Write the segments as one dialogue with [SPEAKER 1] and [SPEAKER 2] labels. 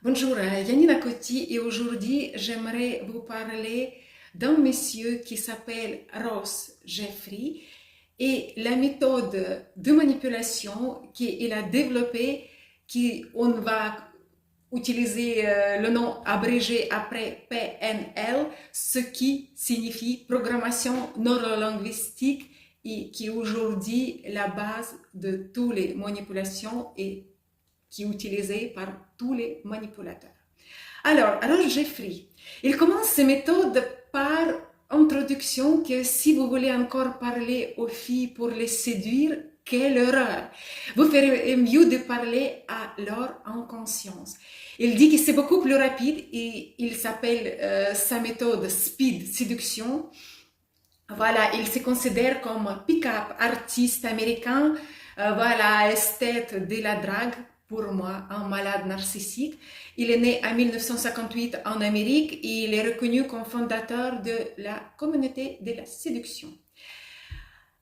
[SPEAKER 1] Bonjour, Yanina Coty et aujourd'hui j'aimerais vous parler d'un monsieur qui s'appelle Ross Jeffrey et la méthode de manipulation qu'il a développée, qui on va utiliser le nom abrégé après PNL, ce qui signifie programmation neurolinguistique et qui est aujourd'hui la base de toutes les manipulations et qui est utilisée par tous les manipulateurs. Alors Jeffrey, il commence ses méthodes par introduction que si vous voulez encore parler aux filles pour les séduire, quelle erreur! Vous ferez mieux de parler à leur inconscience. Il dit que c'est beaucoup plus rapide et il s'appelle sa méthode Speed Séduction. Voilà, il se considère comme pick-up artiste américain, voilà, esthète de la drague, pour moi, un malade narcissique. Il est né en 1958 en Amérique et il est reconnu comme fondateur de la communauté de la séduction.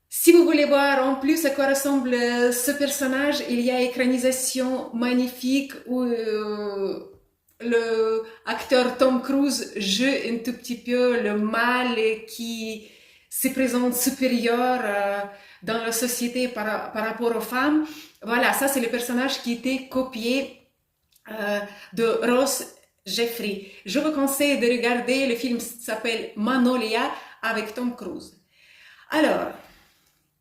[SPEAKER 1] Si vous voulez voir en plus à quoi ressemble ce personnage, il y a écranisation magnifique où le acteur Tom Cruise joue un tout petit peu le mal qui se présente supérieur dans la société par rapport aux femmes. Voilà, ça c'est le personnage qui était copié de Ross Jeffrey. Je vous conseille de regarder, le film s'appelle Magnolia avec Tom Cruise. Alors,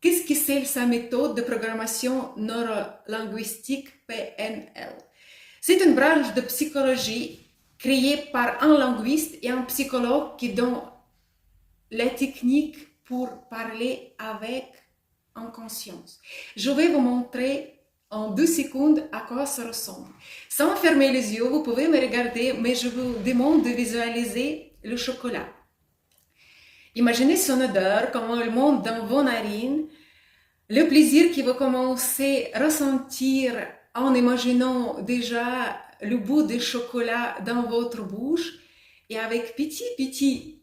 [SPEAKER 1] qu'est-ce que c'est sa méthode de programmation neurolinguistique PNL? C'est une branche de psychologie créée par un linguiste et un psychologue qui donne les techniques pour parler avec en conscience. Je vais vous montrer en 2 secondes à quoi ça ressemble. Sans fermer les yeux, vous pouvez me regarder, mais je vous demande de visualiser le chocolat. Imaginez son odeur, comment elle monte dans vos narines, le plaisir que vous commencez à ressentir en imaginant déjà le bout de chocolat dans votre bouche et avec petit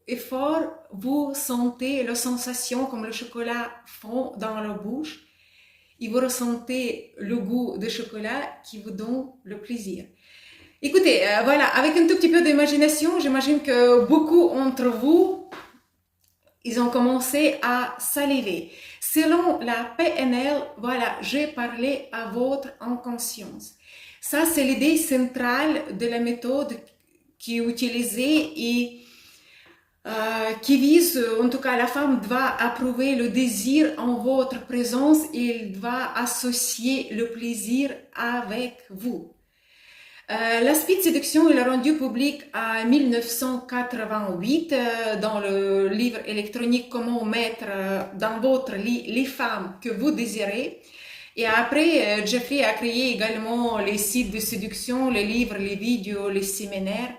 [SPEAKER 1] effort, vous sentez la sensation comme le chocolat fond dans la bouche et vous ressentez le goût de chocolat qui vous donne le plaisir. Écoutez, voilà, avec un tout petit peu d'imagination, j'imagine que beaucoup d'entre vous, ils ont commencé à saliver. Selon la PNL, voilà, j'ai parlé à votre inconscience. Ça, c'est l'idée centrale de la méthode qui est utilisée et qui vise, en tout cas la femme doit approuver le désir en votre présence et elle doit associer le plaisir avec vous. La Speed Séduction est rendue publique en 1988 dans le livre électronique Comment mettre dans votre lit les femmes que vous désirez. Et après, Jeffrey a créé également les sites de séduction, les livres, les vidéos, les séminaires.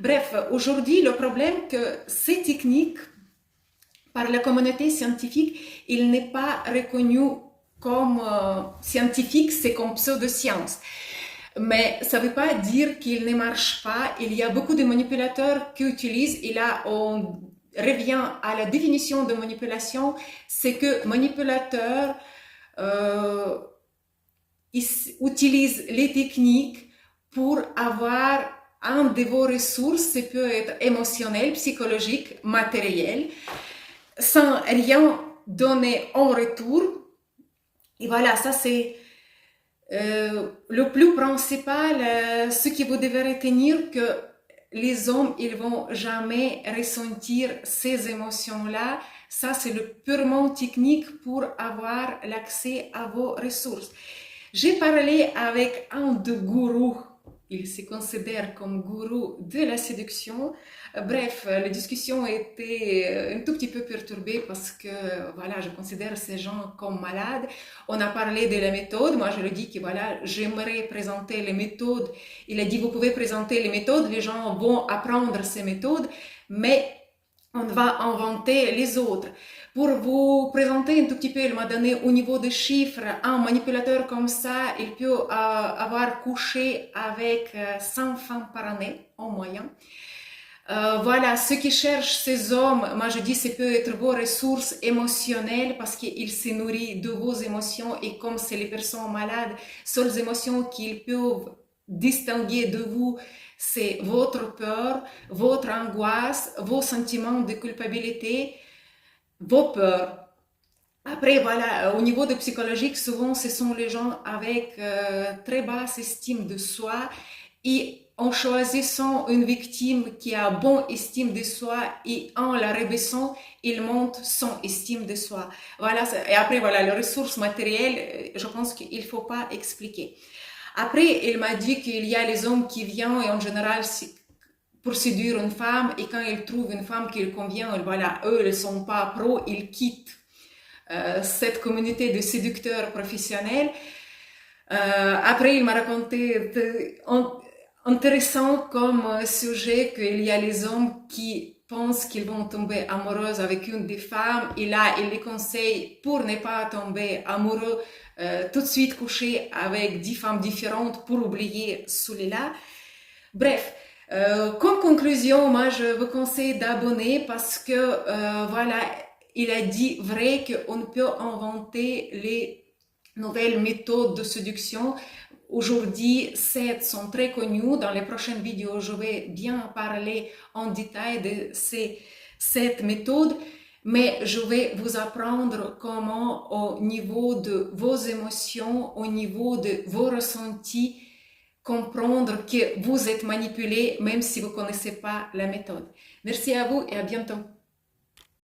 [SPEAKER 1] Bref, aujourd'hui, le problème est que ces techniques, par la communauté scientifique, il n'est pas reconnu comme scientifique, c'est comme pseudo-science. Mais ça ne veut pas dire qu'il ne marche pas. Il y a beaucoup de manipulateurs qui utilisent, et là on revient à la définition de manipulation, c'est que manipulateur utilise les techniques pour avoir un de vos ressources, ça peut être émotionnel, psychologique, matériel, sans rien donner en retour. Et voilà, ça c'est le plus principal, ce que vous devez retenir, que les hommes, ils vont jamais ressentir ces émotions-là. Ça, c'est le purement technique pour avoir l'accès à vos ressources. J'ai parlé avec un de gourous. Il se considère comme gourou de la séduction. Bref, la discussion était un tout petit peu perturbée parce que, voilà, je considère ces gens comme malades. On a parlé de la méthode. Moi, je lui dis que, voilà, j'aimerais présenter les méthodes. Il a dit, vous pouvez présenter les méthodes, les gens vont apprendre ces méthodes, mais on va inventer les autres. Pour vous présenter un tout petit peu, il m'a donné au niveau de chiffres, un manipulateur comme ça, il peut avoir couché avec 100 femmes par année en moyenne. Voilà, ceux qui cherchent ces hommes, moi je dis, ça peut être vos ressources émotionnelles parce qu'ils se nourrissent de vos émotions et comme c'est les personnes malades, seules émotions qu'ils peuvent distinguer de vous, c'est votre peur, votre angoisse, vos sentiments de culpabilité, vos peurs. Après, voilà, au niveau de psychologique, souvent, ce sont les gens avec très basse estime de soi et en choisissant une victime qui a bonne estime de soi et en la rabaissant, il monte son estime de soi. Voilà, et après, voilà, les ressources matérielles, je pense qu'il ne faut pas expliquer. Après, il m'a dit qu'il y a les hommes qui viennent et en général, pour séduire une femme et quand ils trouvent une femme qui leur convient, voilà, eux, ils ne sont pas pros, ils quittent cette communauté de séducteurs professionnels. Après, il m'a raconté intéressant comme sujet qu'il y a les hommes qui pensent qu'ils vont tomber amoureux avec une des femmes et là, il les conseille pour ne pas tomber amoureux, tout de suite coucher avec 10 femmes différentes pour oublier celui-là. Bref, comme conclusion, moi je vous conseille d'abonner parce que voilà, il a dit vrai qu'on peut inventer les nouvelles méthodes de séduction. Aujourd'hui, 7 sont très connues. Dans les prochaines vidéos, je vais bien parler en détail de ces 7 méthodes, mais je vais vous apprendre comment au niveau de vos émotions, au niveau de vos ressentis, comprendre que vous êtes manipulé même si vous ne connaissez pas la méthode. Merci à vous et à bientôt.